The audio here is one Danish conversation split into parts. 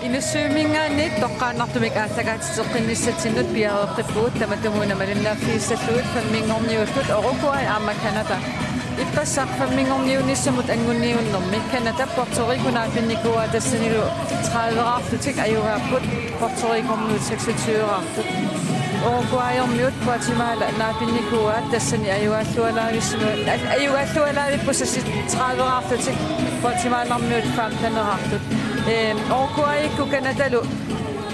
Inussuumingaanni toqqaannartumik aassagaatiteqqinnissatinut piareeqqippugut tamatumun malinnaaffiissallugut famminngorniullut orukuai aama Kanada ippassaq famminngorniunissamut angunniunnermi Kanada Puerto Rico naapinnikuaa tassanilu 30-artutik ajugaaput Puerto Rico-ormiut 26-artut Uruguay-ormiut Guatemala naapinnikuaa tassani ajugaаллуалаалиппусасsit 30-artutik Guatemala-ormiut 15-artut Uruguay-ku Kanadalu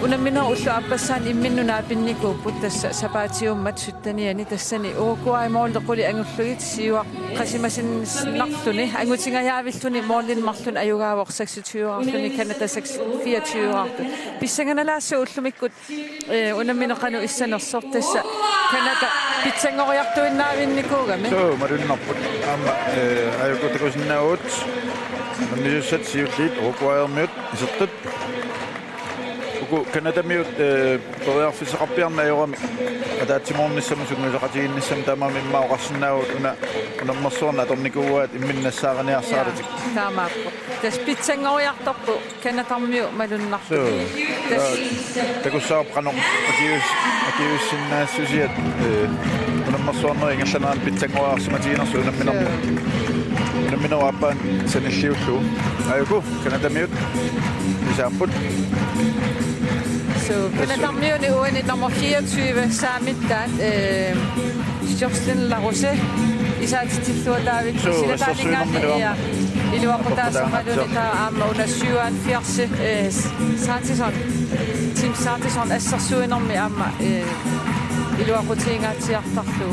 unamminner ullu appassaan imminnunaapinnikuput tassa sapaatiummat suttaniani tassani Uruguay moorlequli angullugit siuaq qasimasinarluni angutingajaavilluni moorlinmarlun ajugaavoq 26-arluni Kanada 24-artu pissanganalaassa ullumikkut unammineqanu issanersoq tassa Kanada pitsangoriartuinnaavinnikuugami so marunnerput aama ajukutequsinnaut Nissat siullit Uruguay-ormiut isertut uku Kanada-miut toriarfisaqarpiarna ajorami ataatsimornissamu sunguisaqatiginnissam taamamimmaoqarsinnaavut unammersuarna atornikuuaat imminnassaaganiarsaalatik taamaappo tas pitsangoriartorpu Kanada-ormiu malunnarpu takussaarp qanoq akiussinnaassusiat unammersuarneri ingallanaan pitsangoriarsimatiginersu unamminermu Minawapaan sanilliullu ajuku Kanada-miut isaaput so Kanada-miuni uani nummer 24 saamitkaat Jocelyn Larose isaatitilluataavit silatalingaanni iluaqutaasaqaluni taa aama una 77 Sartison Tim Sartison assarsuinermi aama iluaqutiingaatiartarlu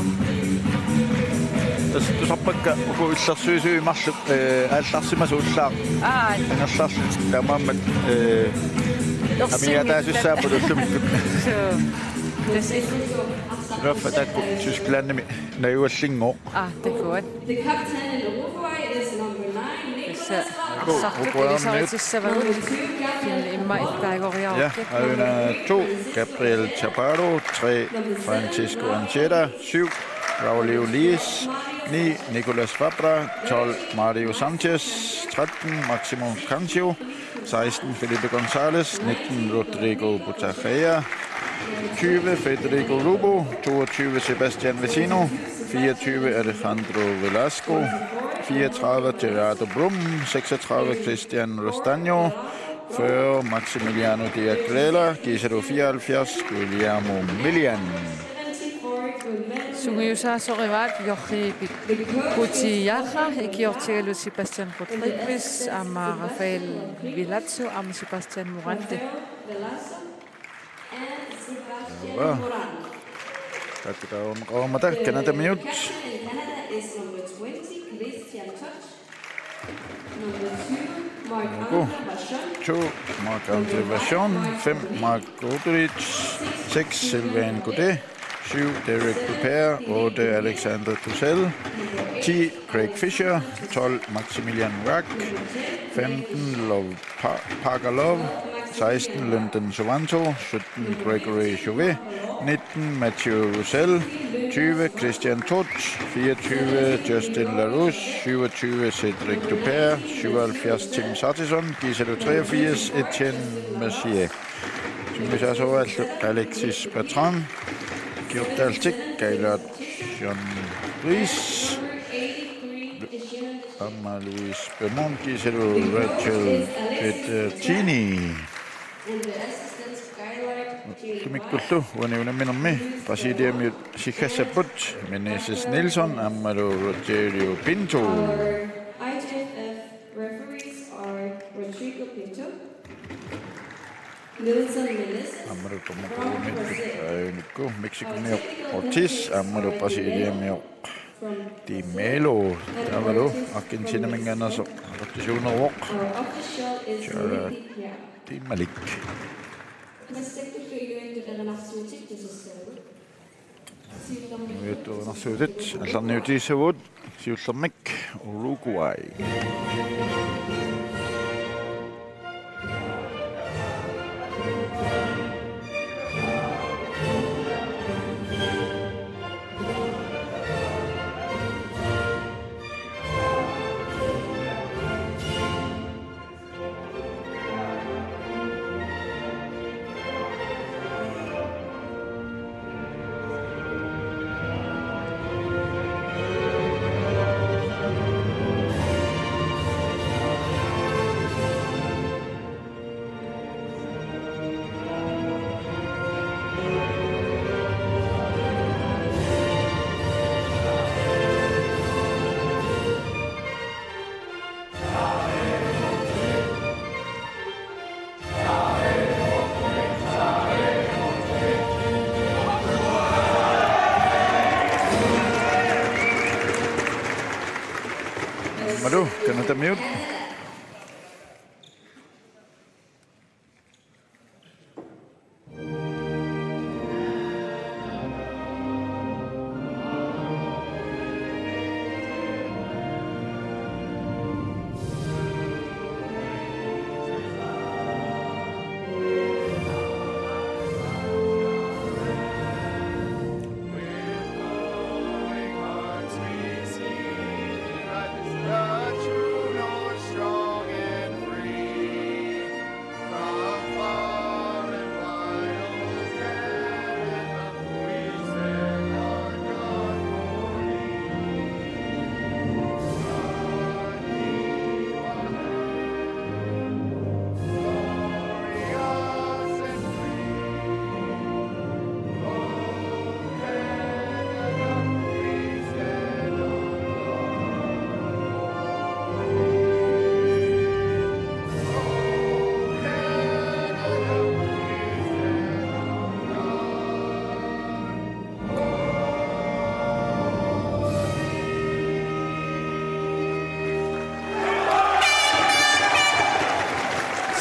tusarpakka uku illersuisuimarlu aallarsimasu ullaaq angerlarlut tamaammat amiataasussaapput ullumikkut raffa takku Tysklandnimi najuallingoo takuat Ja, Aruna 2, Gabriel Chaparro, 3, Francisco Ancheta, 7, Raul Ulis, 9, Nicolas Fabra, 12, Mario Sanchez, 13, Maximo Cancio, 16, Felipe González, 19, Rodrigo Butagea, 20, Federico Lubo, 22, Sebastián Vecino, 24, Alejandro Velasco, 34, Gerardo Brum, 36, Cristian Rostaño, 40, Maximiliano Diagrela, Giselo 74, Guillermo Milian. Sungiusaasorivaat jorri Gutillaga ikiortigalu Sebastian Rodriguez ama Rafael Vilazzo ama Sebastian Morante. Ja. Katsotaan kolmata Kanada-miut. Marc-André Vachon, 5 Marc Godrich, 6 Sylvain Godet, 7 Derek Dupere, 8 Alexander Tussell, 10 Craig Fisher, 12 Maximilian Rack, 15 Love Parker Love, 16 Lyndon Sovanto, 17 Gregory Chauvet, 19 Mathieu Roussel, 20 Christian Tots, 24 Justin Larouche, 27 Cedric Dupere, 77 Tim Sartison, Giselo 83 Etienne Mercier. Syngisaasovaallu Alexis Bertrand, Kjortaltik, Gailard Jean Ries, Amma Louise Beaumont, Giselo Rachel Pettertini. Tumikkullu uaniunamminermi Presidium Sikhassaput Meneses Nilsson Amalo Rogerio Pinto. Amalo Tomoco Mexico Ortiz Amalo Presidium Di Melo Amalo Argentina Menganaso Rotationerwok Di Malik. Narsuutit allarniutiisavut siullermik Uruguay. Ammalu kanatamiut.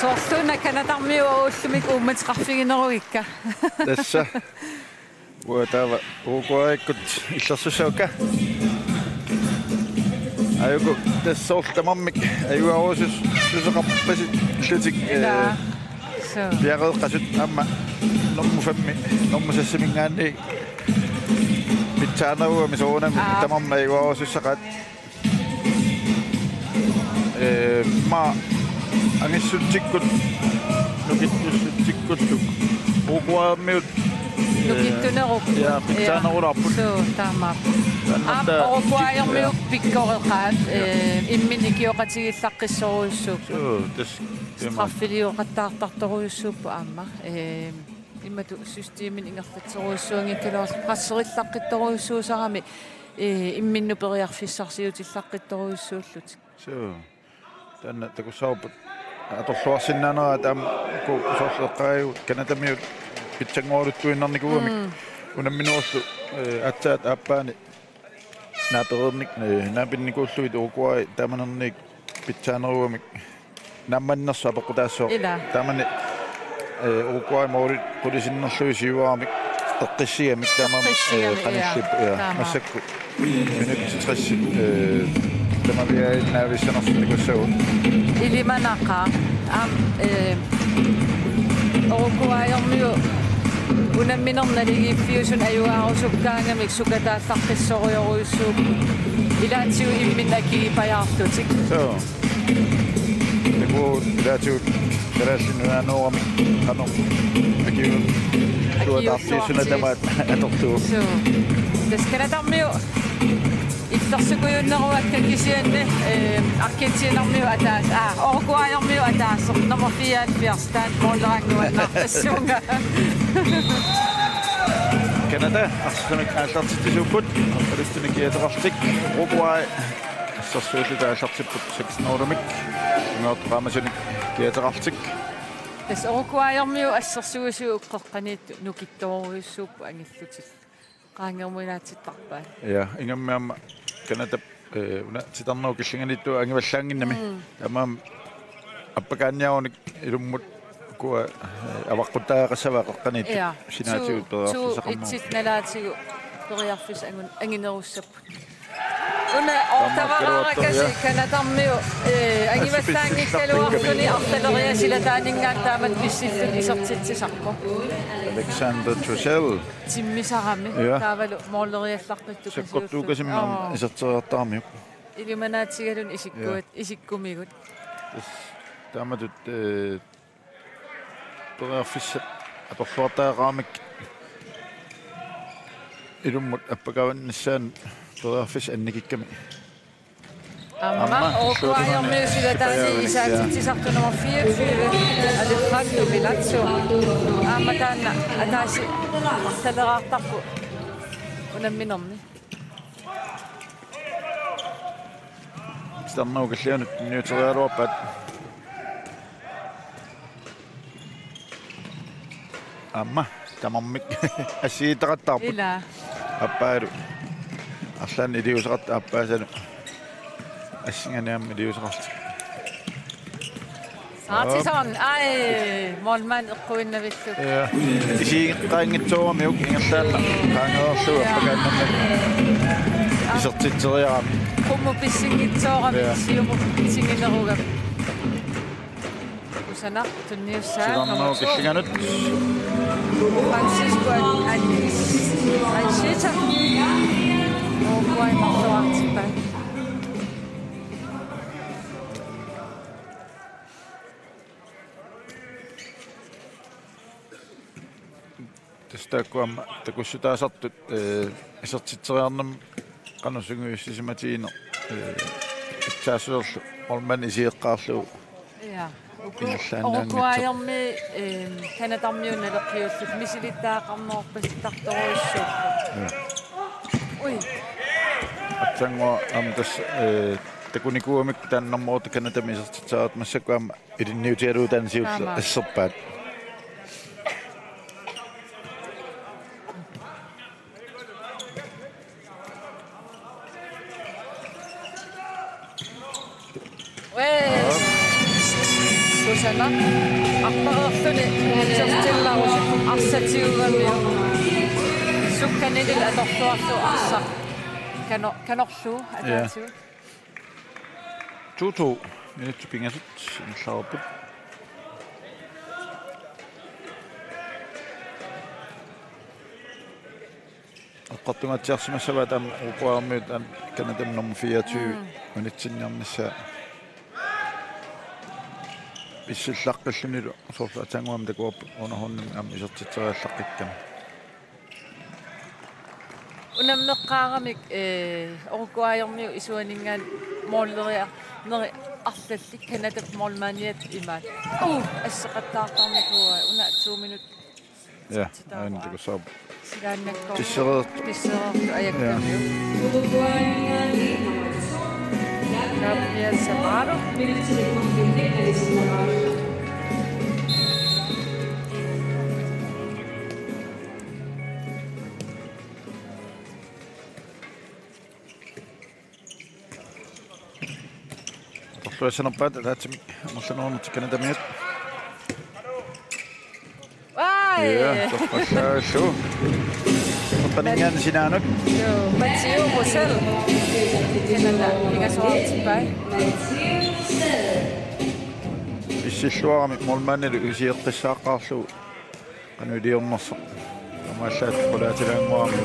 Sortuna kanatarmiu ullumik uummatqarfigineruikka. Tassa. Uatava uquaikkut illersusauka. Ayuku tassortamammik ayuarusus suseqarpasit illutik piaqeqqasut amma normufammi normusassimingaanni pitsaanaruami soonami tamamma ayuarusussaqat ma angissuttikkut nukittussuttikkuttuk uquaammiut nukittuneruk ja pitsaanarularput so taama oquaajormiuk pikkoreqaat immin ikioqatigillaqissoruissuup tas straffiliuqattaartartoruissuuppu aamma immatu systeemin ingertatsoruissuangikkalorl qasserillaqqittoruissuusarami imminnu periarfissarsiutillaqittoruissuullut so tanna takusauput atorluarsinnaanera taam ku usorleqqaaju kanatamiut pitsangooruttuinnarnikuumik unamminuorlu atsaat aappaani naaperernik naapinnikuulluit uquai taamanernik pitsaaneruamik nammannersu apeqqutaassoo taamani uquai moorit qulisinnerlui siuaramik eqqissigamik taamam qanillip massakku minut 60 tamaviainnaavissanarsutikussau ilimanaqa am oquajormiu unamminernaligiffiusun ajuaarusukkaangamik sukataallarqissoriuruissuup ilaatiu immin akiipajaarlutik so niku ilaatiu taraallinuaanuuramik qanu akiu tuataartiissuna tamaat atorluu so taskanatarmiu illersukujuunneruakka kisianne arkentiinermiu ataas oquajormiu ataas nummer 74 taan moolleranguannartassuunga Canada arsamik aallartitisuupput arpaluttuni kiaterartik Uruguay assarsuulluta aallartipput 6-0-mik ingeorteraamasunik kiaterartik tas oquajormiu assarsuusuu uqqeqqaniittu nukittoruissuuppu angillutil qaangermuinaatittarpaa ja ingammaamma Canada una sitarnuu killinganittu angivallaanginnami tamaam appakaanniarunik ilummut kua avaqqutaaqqassava qaqqaniit sinaatigut periarfisaqarmu itsitnalaatigu periarfis anginerussappu una ortavararakasi kanatarmiu angivallaangikkaluartuni artaleriasilataaninggaat taamat pissillun isertitsisarpo Alexander Tuchel timmisarami taavalu mooleriallarqittu sakkortuukasimmaam iserteriartaarmiuq ilimanaatigalun isikkumigut taamatut periarfissat atorluartaaqaamik ilummut appakavannissaan periarfis annikikkami amma oquajormiu silataani isaatitsisartu nummer 24 Alejandro Milazzo amma taanna ataasi artaleraartarpu unamminerni sitarnuu kallianut niuterialuarpaat amma tamammik assiitaqattaarput ila appaalu арлаан илиусеқарта аппаасану ассинганиамми илиусеқарти Saatisan, målmand eqquinnavissu. Ja. Isiiqqaangitsuarami uk ingerlaanna qaangeerluga pakaannamma. Isertiteriarami. Kummu pissingitsoorami siumu singineruga. Usana tunniussaa. Sigarnoo kissinganut. Francisco Anchita. Kuai marsoartipa. Takuamma takussutaasartut isertiteriarnam qanusunguissisimatiina itsaasuerlu orman isiiqqaarlugu ja orukuaajormi kanatarmiunna leqqiullut misilittaaqarnoorpastartoruissuuq ui atangua amtas takunikuamik taannarmoorta kanatami isertiteraat massakuamma ilinniutialuutansiulla asserpaat Kusana aqtarertuni sertillarusit arsatiugammiu sukkanilil atorluarlu arsa kanorlu ataatiu 2-2 minut pingasut insaarput aqartumatsiarsimassava tam uquarmiut an kanatam nummer 24 minutsinniarnissa issillaqқиллуниlu сорла атангуам такуап онахорнин ам исертитсериаллаққиккам унаммеққаарамик орукуаajormiu isuaningaan moolleria neri arlallik kanatap moolmaaniat imaat assеқаттаартарникуа уна 2 minut ja ain takusaab silaannakko tissereertu ajakkammiu Gabriel Samaro. Torluassanarpaat taatimi amerlanuarnut kanatamiat ja torpallaallu Paningan sinaanut Mathieu Roussel Kanada ingasuartipai issилluарами молманнали усиэққиссааққарлу канулиорнерсо тамааллаат qulaatilaanguarmi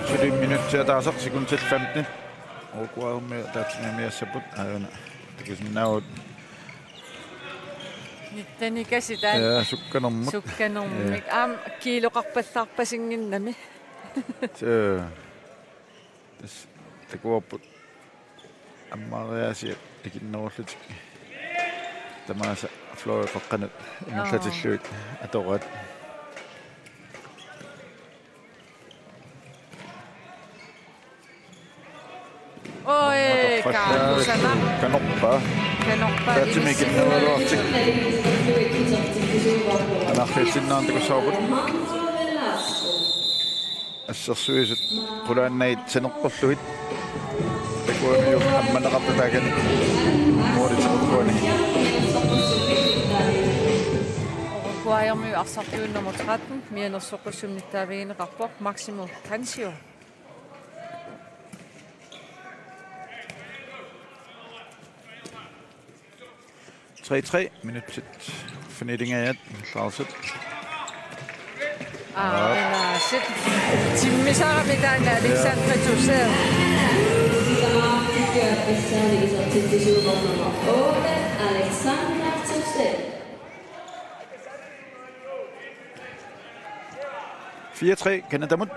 Suli minuuttia taasaq sekuntil 15 oquarmi taatsinamiassaput aana takusminnaut Nittani kasitaan ja sukkanermik kiiloqarpallaarpasinginnami tas takuarput аммаариаси икиннеруллутик тамааса флоо қаққанат ингерлатиллуик аторат ой каусана канорпа татимикиннерулуартик анарфиутиннаантакуссаапут ассерсуисут qulaannait saneqqorluit takuamiu амманеқартатаагани муалитеққуани Orkuaajormiu arsartuun nummer 13 mianersoqusumnittaaviineqarpoq Maximo Cancio 3-3 minuttet fornettingajat Larset sit timmisaramitaan Alexandre Toussaint Alexandre Toussaint 4-3 Kanadamut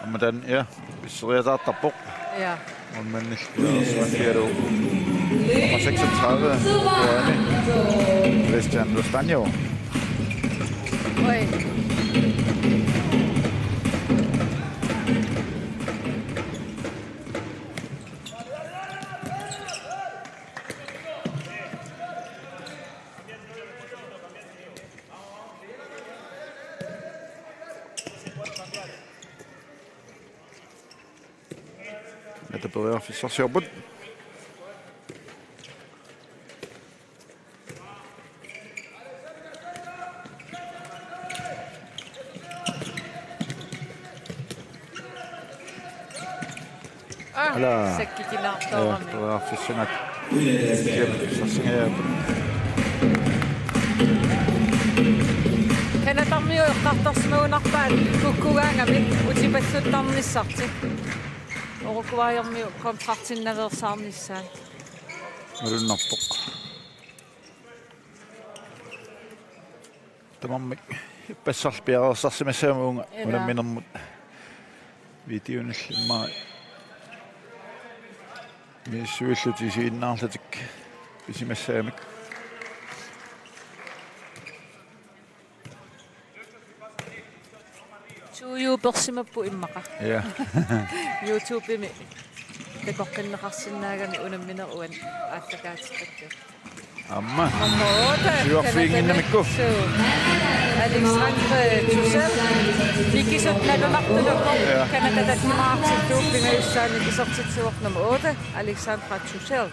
Amadan ja, seriasaartarpoq ja onmannilluarsuannialu Nummer 36. Christian Lustanjo. Oj. Det börjar försvarsjobbet. Säkkikin nähtää. Det börjar försvinna. Kena tammio qartarsmuunarpaat kukkugaangami utipalluttarnissarti. Orukuaajormiu kontrartinnaversaarnissaan. Ulunnerpoq. Tamammi passarpiarersarsimassaamuunga ulamminermut videonillimmaa missuillutisiinnaarlatik pisimassaamik YouTubersimappu immaqa. ja YouTubeimi takoqqinneqarsinnaagami unamminer uan aallakaatiqattu. amma Område. Syarfiinginnamikku. Alexandre Tussel. Nikisut nalunartunukum. Kanatatattimaartittuuk pingayussaani isortitsuornum 8. Alexandre Tussel.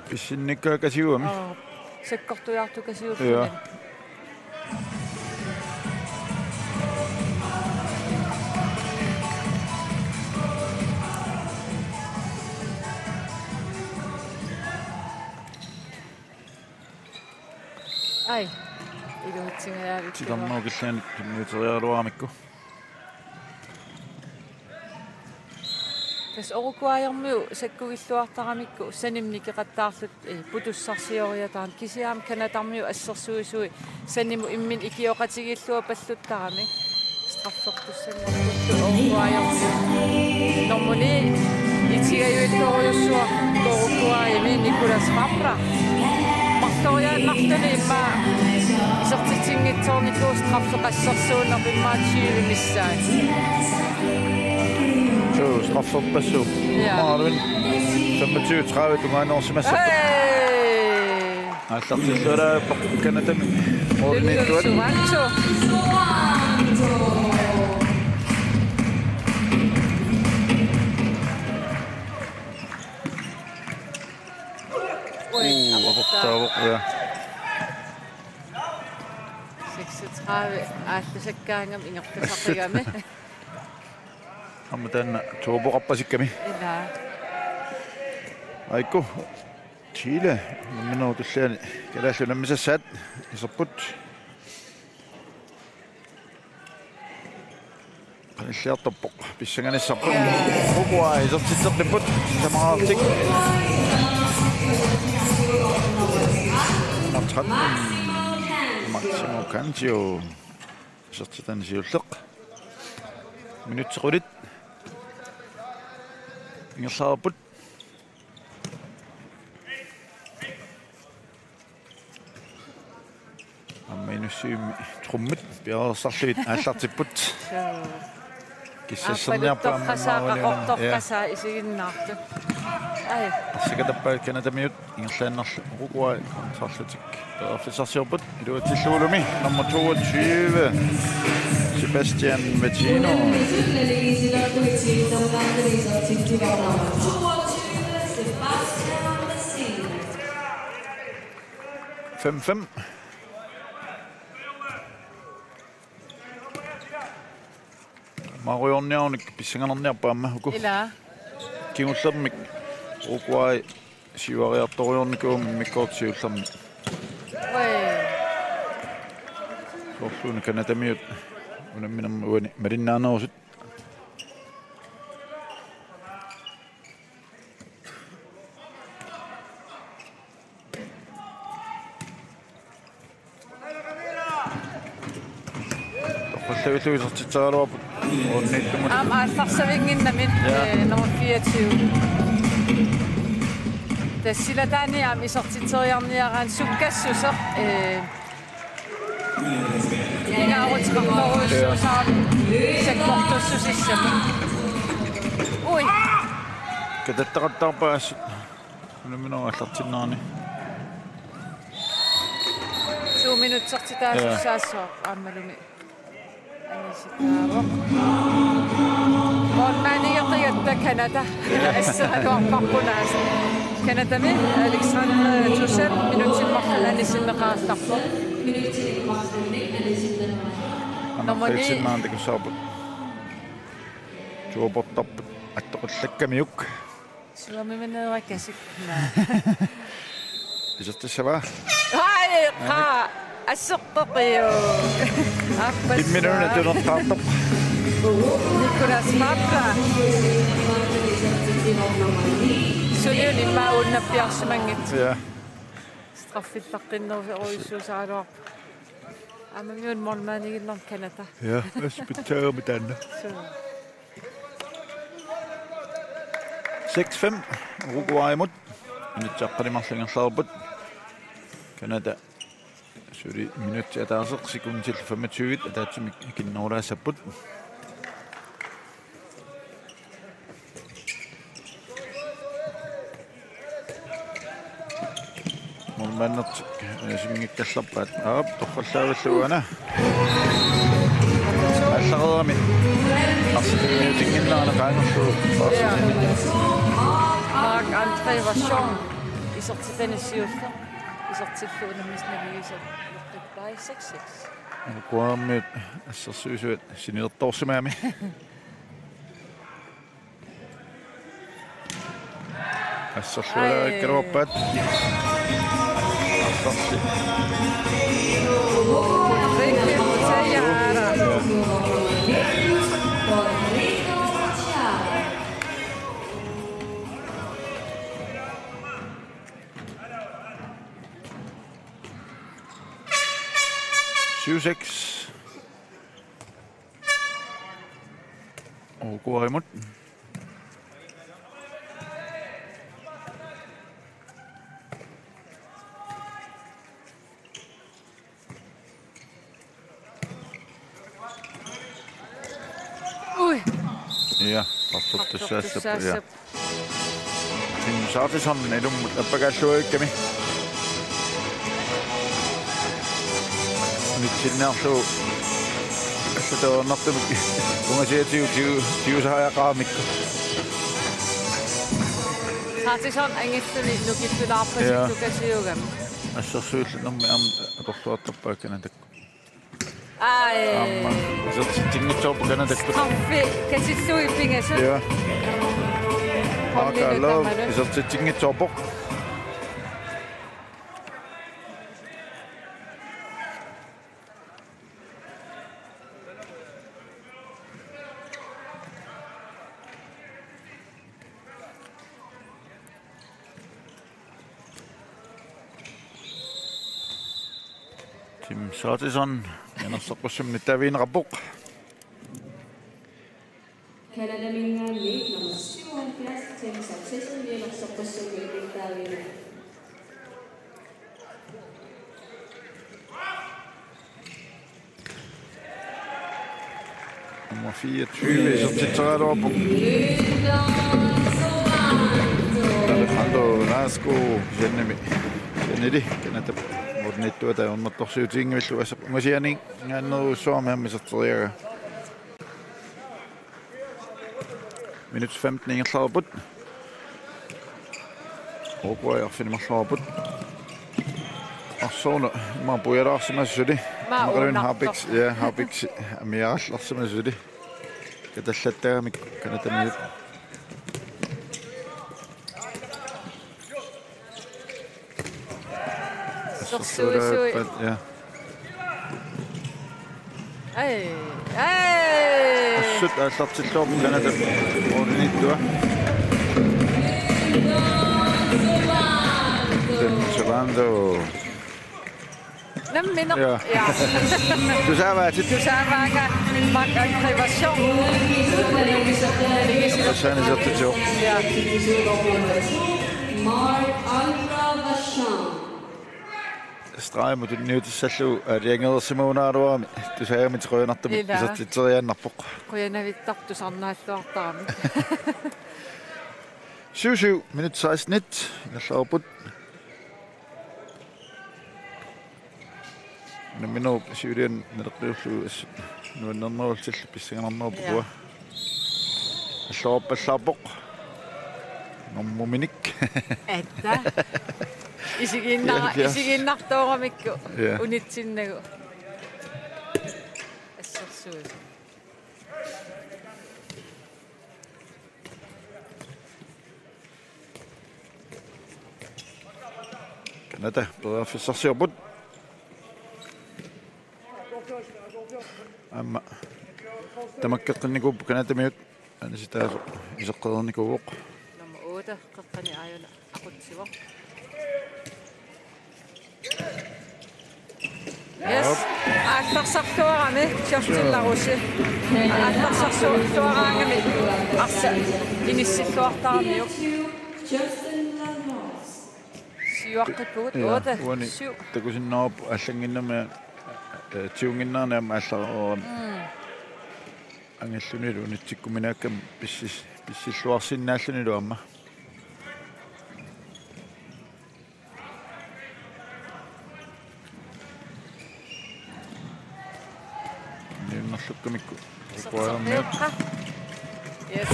pissinnikkaakasiuami Sekkortujaartukasiulluni. ja Ai. Iluutsingajaavit. sitammookillaan minuuterialuaamikku Tas orukuaajormiu sakkugilluartaramikku sanimnikeqattaarlut putussarsioriataan kisiaam kanatarmiu assersuisui sanimu immin ikioqatigillua palluttarami straffertussannerpullu orukuaajormiu normuni itigayuittoriussua orukuaajami Nicolas Rapra martoriaannartuni imma isertitingitsoorniku straffeqassarsuunerpimmaa 20 missaat. strafferpassu Ja. maarun 25-30 tungaannersimassa аллартиллула пакканатами орнитуат апортаавоқ я 36 аалласаккаангам ингертасақигами амматаан туупоқарпасикками ила айку Chile минутуллаани калааллунаммисассаат исерпут qanilliartorpoq pissanganissarput Uruguay isertitsernipput samaraartik Martran Maximo Cancio isertitanisiulleq minutsequlit ingerlaarput amminussiimi trummit piarersarluit aallartipput Qassaaqaqortorqasaa isiginnaartu ai Sikatappaat kanatamiut ingerlaannarlu Uruguay kontrarlutik peerfisarsiorput iluatilluulumi nummer 22 Sebastian Vecino 5-5 Mariorniarnik pissanganerniarpaamma uku ila kingullermik Uruguay siuariartoriornikuum mikkoortiullermi oi Korluuna kanatamiut unamminamma uani marinnaannerusut Torqallavilluisertitsagalorput uunniittumut aallarsavinginnamin nummer 24 Tassila taaniam isortiteriarniaraan sukkassusor ingaarutsiqartoruussuusaar sakkortussusissama. Ui. Katattaqartarpaas numinorallartinnaarni. 2 minutsertitaasussaassoor aammalumi. Anisitaavoq. Monmaanigertigatta Kanada. Assaluarparpunaas. Kanadami Alexandre Tussel minutsimmarfal anissimmeqaartarpu. Anarriitsimmaantakussaarput. Tuoportarput attoqallakkamiyuk. Suomimeneerakasik. Isartassavaa. Hai, qa asserteqiu. Imminuna tunertaartoq. Nicolas Mapla. Suliun immaaunnappiarsimangit. Ja. Straffittaqqinnersuusaaloor. Amamiun mormaanigillerm Kanada. Ja, aspitaami tanna. 6-5 Uruguay-mut. Nitsaqqalimarlingerlaarput. Kanada suli minutti ataaseq sekundill 25 ataatsumik kinnoorlaasapput. Mormannert simingikkallarpaat aap torrallaavalluana. Аллареами арсинниутингиннаана qaangerlu Mark André Vachon isortitanissuulla isortilluunammisnagigisat pai 6-6. Kuammiut assersuisuat sinilertorsumaami. Assersuala ikkaruappaat. Assersi. Syvseks. Og god imod. Ui. Ja, tartuttussaassap. Ja. Sin saatisan edum appakaalluikkami. Nyt sinnaarlu assutoornartumik ungasiatiutiusahaqaamikku. Saatisan angitsuni nukittunaarpasiktukasiugam. Assersuullunermi am atorluartarpaakana takku. Ai. Amma isartinngitsoorpu kana takku. Straffi kasissuipingasu. Ja. Akaallo isartinngitsoorpu. Tim Saatison ennussaqussum nittaviinerapuq. Kanada mingaanni nummer 77 Tim Saatison ennussaqussum nittaviinerapuq. Nummer 24 isartitseraaluarpuq. Alejandro Nasco jennimi. Jennili kanata Nittuata on mattorsuutiingivillu ungasiani ngaanneruussuarmiammi serteriaga. Minut 15 ingerlaarput. Uruguay arfinimarlaarput. Arsoorna maapujalaarsimassuli. Maqalun Harpix ja Harpix amiarallarsimassuli. Katallattagamik kanatamiut. Sui. Ja. Ai. Ai. Assut allartilluarpu kanata ornittua. Savando. Namminer. Ja. Du saavaatit. Tusaavaaga Mark André Vachon. Saanisertitsuor. Ja. Mark-Andra Vachon. Straimu tunniutissallu aliangeersimuunaaruami tusaamit qoyunartumi Ila. isartiteriannarpoq Quyanavittartusarnaattuartaarmi. 7 minut 16 ingerlaarput naminu siulian naleqqiullu as nuannernerulsill pissanganarnerpua allorpallaarpoq normumuminik Että. Isiginnartooramikku Ja. unitsinnagu. Assersuut. kanata peraafissarsiorput amma tamakkeqqinnikuppu kanatamiut anasitaaso iseqqerernikuvoq Nummer 8 qeqqani aajuna aqutsivo. Yes. Aaltarsartuarami siortillarusi. Aaltarsartuaraangami arsa inissilluartaarmiuq. Justin Landhaus. Siuaqqippugut 8 7. takusinnaarpu аллангиннама тиунгиннаарнаама аллароорам ангиллунилу унитсиккуминааккам писсиллуарсиннааллунилу амма нэрнерлуккамикку рукуарамиут Yes.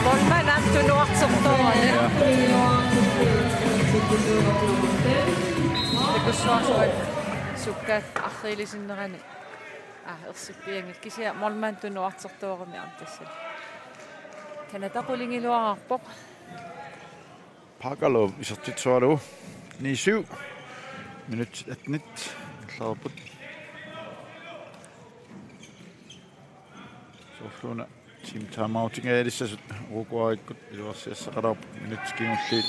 Målmand antunuartertoorani. Takussuarsuat sukkaat arriilisinnerani. Ersippiangit kisia målmand tunuartertoorami artassal. Kanataqulingiluararpoq. Pakalov isartitsualu 9-7 minut 18 ingerlaarput sorluuna team timeoutingaalisasut uruguayikkut iluarsiassaqalarpu minutskingulliit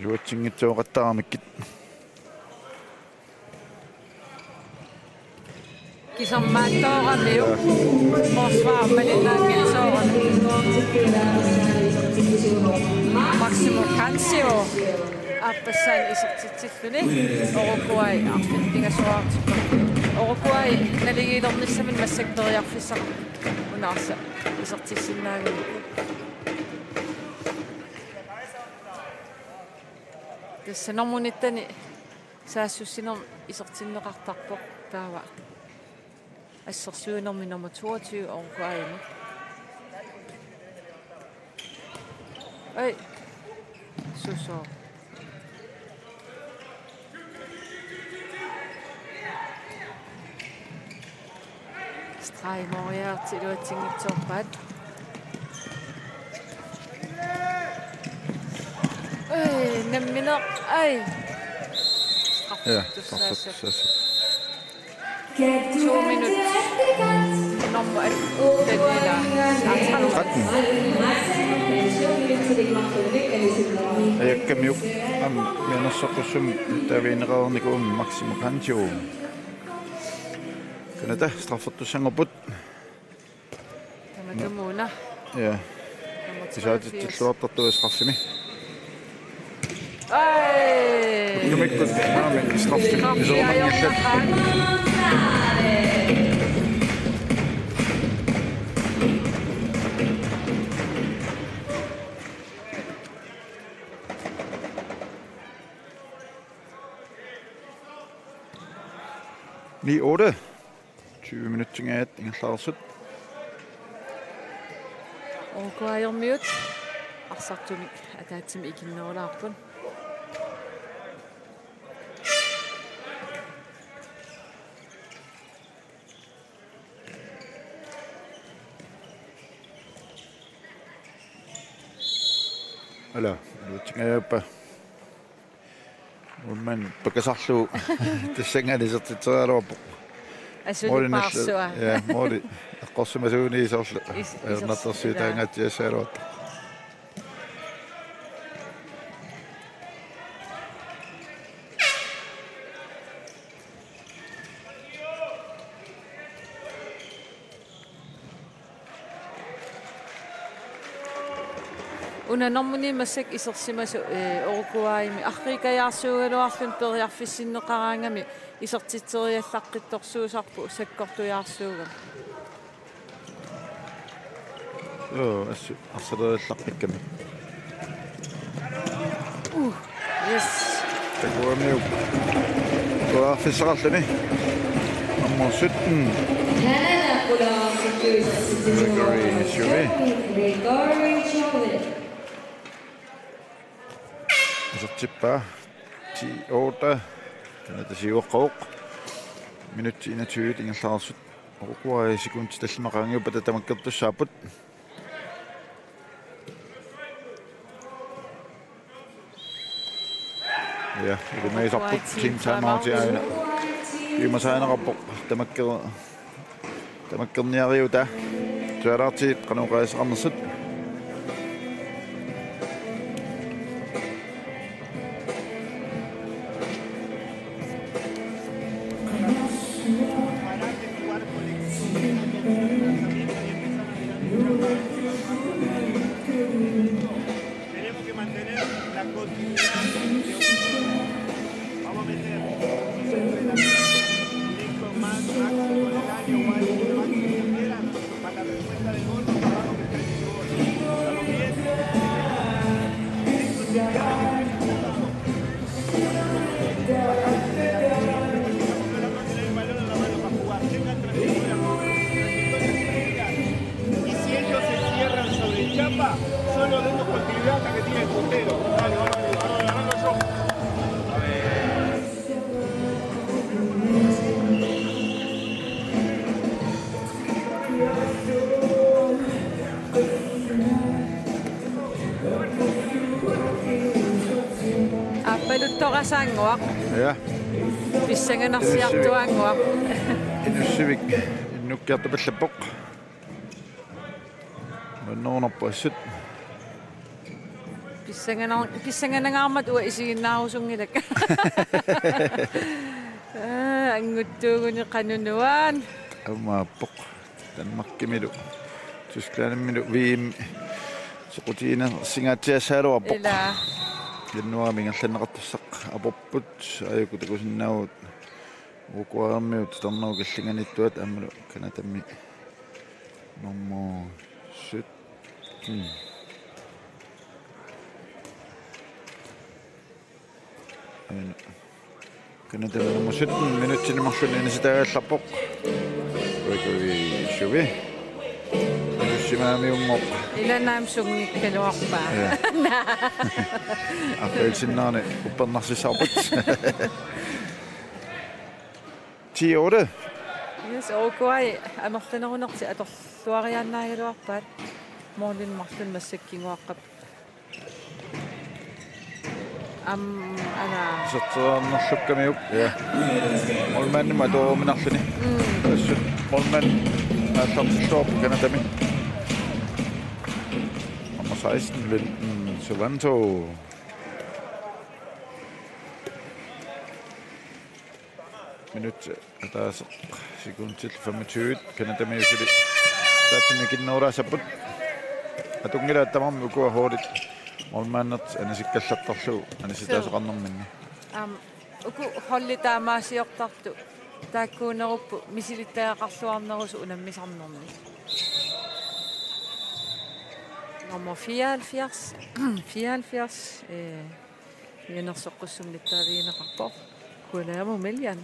iluatsingitsuoqattaaramikkit Kisammaattooramiu. Forsvaarmalinnaangilsoorani. Maximo Cancio. Appassan isertitsilluni. Uruguay arfittingasuartikku. Uruguay naligiilernissamin massakteriarfissaq unaarsa isertissinnaagimikku. Tässä normunittani saassussinerm isertinneqartarpoq taava. Assersuunermi nummer 22 Uruguayni. Ej. Så. Strejmoriaat iluatingitsorpaat. Ej, namminer. Ej. ja Straffesituation. tarfattusaassa 2 minutter. Nummer 8. Den lille. 13 ajakkamiuq am mianersoqussum taviinereernikuum Maximo Cancio kanata straffertussangerput Tamakamuna. ja Nummer 82. isaatitsilluartartua straffimi Ej. numikkut naami straffim isormanngillat Ni 8 20 minutter ingerlaarsut Uruguayormiut. Arsartumik ataatsimi ikinnerularpun. ala luutsingaappa ulman pakasarlu tassangalisertiterialuarpoq Asuni paarsua. ja mori qossumasuuni isorlu ernatersiutaangaatiassaaluat Unanormuni massak isersimasu Uruguaymi Afrikajaarsuugaluarlun periarfissinneqaraangami isertiteriallaqqittorsuusarpu sakkortujaarsuugam. Arsalerillaqqakkami. Yes. Takuamiu. Tuarfisserarluni. Nummer 17. Canada puller Gregory Chauvet. Gregory Chauvet. Tippa 10-8 Canada siuqqauq minut 21 ingerlaarsut Uruguay sekundi tallimaqaangiupa tatamakkertussaaput ja ilumaiisarput team timeouti aina imasaanerappoq tamakkerniariuta tualaartiit qanuqaisaqarnersut Torasanguaq. Ja. Pissanganarsiartuanguaq. Inussivik innukkiartupallappoq. Nonnornerpassut. Pissanganangaarmat ua isiginnaarusungilak. Anguttuuguni qanunuan. Amaappoq. Tanmarkimilu. Tysklanimmilu viim. Soqutiina singaatiassaaluarpoq. Ila. Gennuamingerlanneqartussaq aporput ayukutakusinnaavut uquaarmiut tarnerukallinganittuat ammalu kanatammi nummer 17 kanatammi nummer 17 minutsinimарлuni inasitaagallarpoq Gregory Chauvet Simaamiungoq Ilanaam sungikkaluarpa. Appelsinnaarni uppernarsissaarput 10-8 Yes, Uruguay amerlanerunerti atorluariaannaagiluarpaat moorlin marlun massakkinguaqqap. Ana Serternerlukkamiup ja. Molmanni matoominarluni. Assut molman aallartilluarpu kanatami. 16 Linden Sovanto. Minut ataas sekundtil 25 kanatamiusuli taatsimikkinneuraasaput atungilaattamarmi ukua hoolit molmaannert anasikkallartarlu anasitaasoqarnerminni uku hollitaamaasiortartu taakkuuneruppu misilittaaqarluarnerusu unammisarnerni nummer 74 yenersoqqussumittaaviineqarpoq kualaamu miljan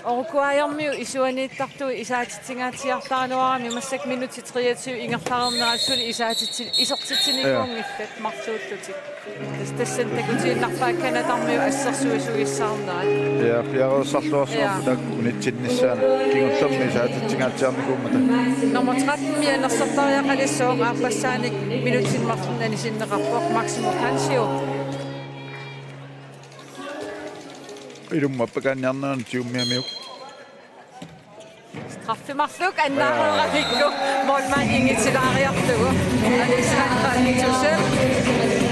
Uruguayarmiu isuaniittartu isaatitsingaatiartaanuarami massak minuti 23 ingertarernerassuli isertitsinikuungillat marsuullutik tassan takutiinarpaa kanatarmiu assersuisugissaarnerat ja piarersarluarsuarpu taakku unitsinnissaana kingullermi isaatitsingaatiarnikuummata nummer 13 yenersertariaqalissuuq aapassaanik minutsinmarlunani sinneqarpoq Maximo Cancio ilummappakaanniarnerani tiummiamiuq Straffimarluk annaareralikku molman ingitilaariartugu alisaaqqaanitussel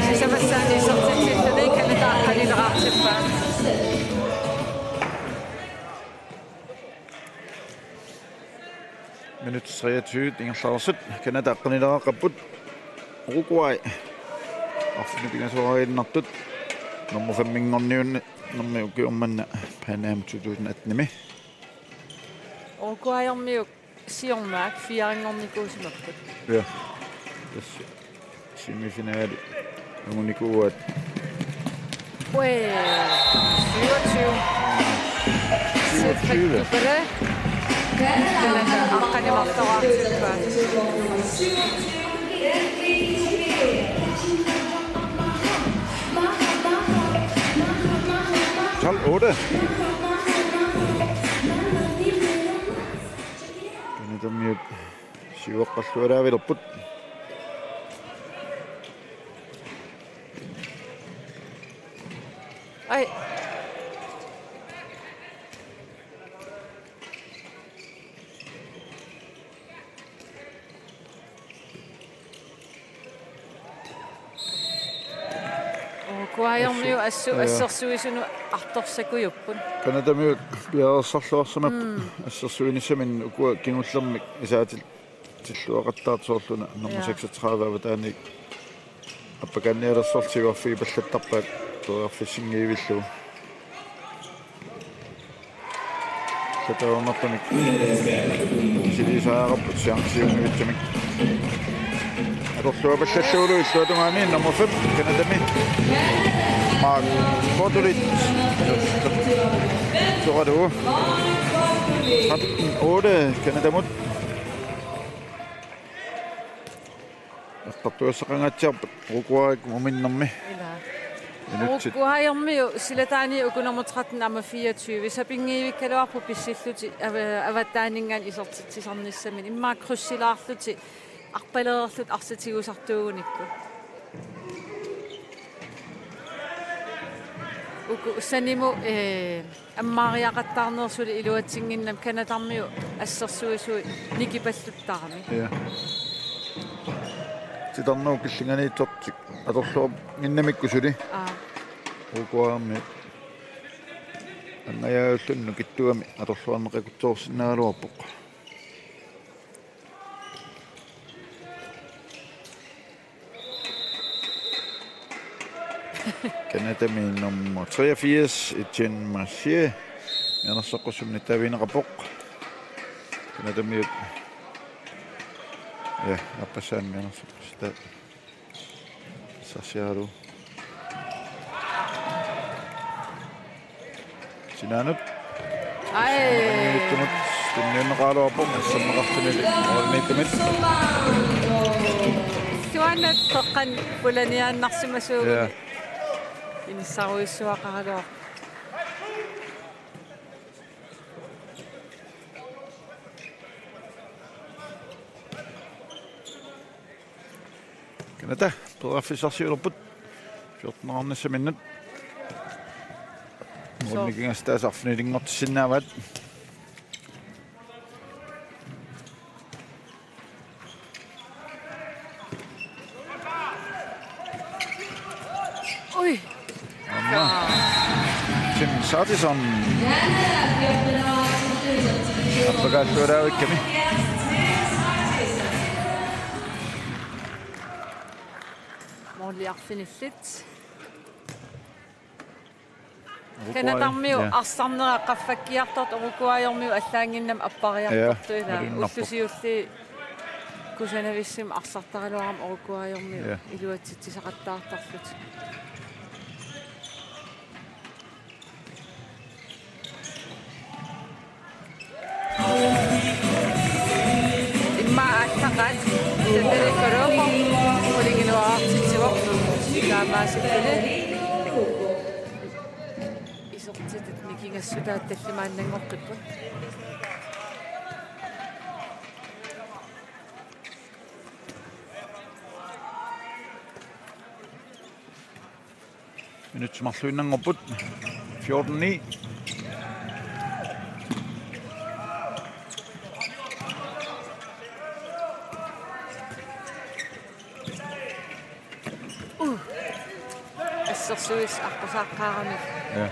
sisamassaani sertitsilluni kanataaqalileraartippaa minut 23 tingerlarsut Kanada qanileraqapput Uruguay arfinipingasoriinnartut nummer 5 ngorniunni nummi ukiummanna Pan Am 2018 Uruguayarmiuk siornaak 4-ngornikuusimapput. Ja. Tässä semifinaali unikuuat. Ue 27. 27. Kanada aqanimartoraartippaat. Tal 8. Kanadamiut siuaqqallualaavilerput. Ai. Uruguayarmiu assersuisunu artorsakujuppun. Kanadamiut piarersarluarsamappu assersuinissamin ukua kingullermik isaatil tilluaqattaarsorluna nummer 36 taani appakannialersortiuarfigi pallattarpaat tuarfissingiivillu Tataornertamik silisaaqapput siarsiungiutsamik atorluapallalluulu illuatungaani nummer 5 Kanadami Mark Bordulit Soradu 13-8 Kanadamut Artartuassaqangatsiarput Uruguay muminnermi Uruguayarmiu silataani ukunummer 13 amma 24 sapingiivikkaluarpu pissilluti avattaaningaan isortitsisarnissamin immaa krussilaarluti arpaleerlut arsatiusartuugunikku uku sanimu ammaariaqattaarnersuli iluatsinginnam Kanadarmiu assersuisui nikipalluttaarmi ja Sitarnuu killinganiitsortik atorluar innamikkusuli Uruguayarmi annajaallunnu kittuami atorluarneqakutsoorsinnaaluarpoq Kanadami nummer 83 Etienne Marchier Mianersoqqusumni tavineqapoq Kanadami ja appasaan mianersoqqusita sarsialu Sinanut ai mittumut tunniunneqaaluarpoq assamneqartunili orniittumit suanat toqqan pulaniaannarsimasuugu Inissaruissuaqaraluar Kanada peraffisarsiulerput 14 minut Ornikingastaasarfinilinngortissinnaavaat Ui Tim Sartison appakaallualaavikkami Morliarfinillit Kanadarmiu arsarnera qaffakkiartort Uruguayarmiu allaanginnam appariartortuila ullusiulli kusanavissim arsartaraluaram Uruguayarmiu iluatsitsisaqattaartarlut imma attaqat tatarikkaruuqo uliginuartitsivoq kaamaasikkuli isortitit nikingassutaat tallimaannanngorqipput minutsumarluinnanngorput 14-9 assersuis arpasaqqaarami ja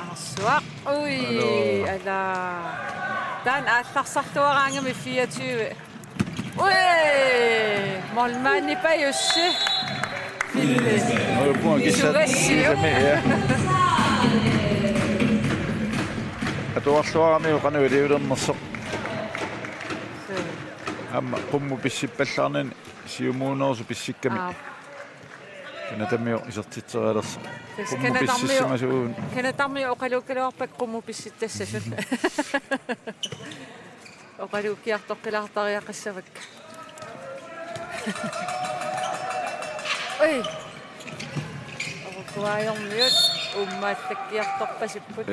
arsuaq Ui, ala. Dan алларсартуараангами 24. Ui, молмаани паюсси. Atuarluarami qanuiliulernersoq amma qummu pissippallarnani siumuunersu pissikkami kanatamiu isertitseraalersa qummu pississimasuun kanatami oqaluukaluarpak qummu pissittassasut oqaluukiartoqqilaartariaqassavak oi oqquaajormiut ummaattakkiartorpasipput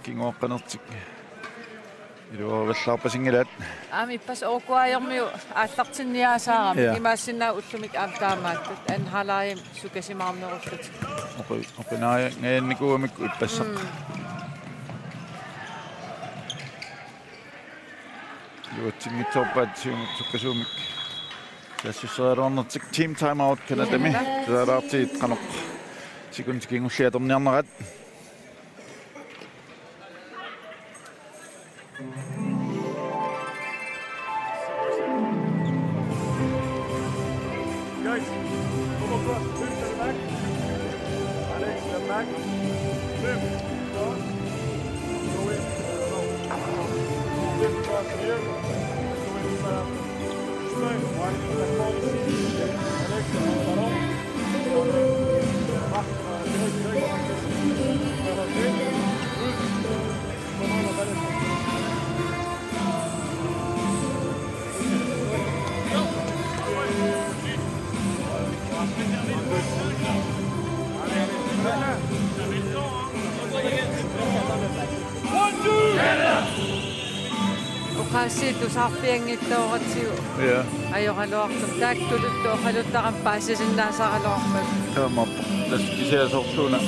kingoqqanertik iluavallаарpasingilaat амиппас оокуаajormiu ааллартинниаасаарами имаассинаа уллумик аамтаамааттут анхалаим сукасимаарнеруллут опинаая ngaannikуамикку иппассақ юутсингитсорпаат суккасуумик тассуссераорнертик team time out канатами тараартиит канеқ сикунтикингуллиаторниарнерат Oqaasiitu saarpianngittuoratsiu ajoraloartum taaktuluttu oqaluttaram paassisinnaasaraloarmak taamappa taskisiasorluuna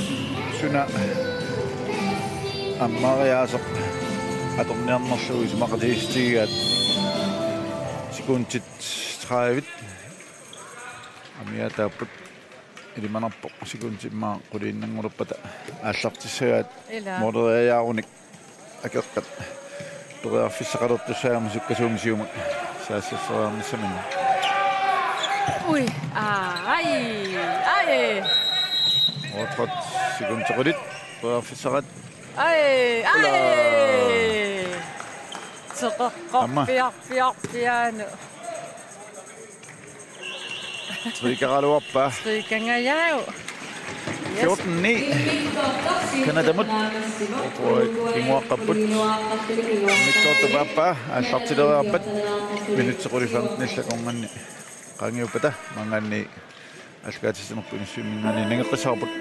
suna ammariaasoq atorniarnerluu ismaqatiistigaat sikuntit traavit amiataapput ilimanarpoq sikuntimmaa quliinnangulupata aallartissagaat moderiajaarunik akeqqat tuqearfissaqalertussaami sukkasuumisiumak saassaseraarnissamini ui ai otrot sikuntequlit tuqearfissaqat ai seqeqqorpiarpiarpiaanu triikaraluarpa triikangajau 14-9 kanadamut kinguaqqapput mikkortupappa аллартилериарпат минутсеқулиферниллакорнганни qaangiupata manganni алкаатиссинерпу иссуиммингаани нагеққисаарпут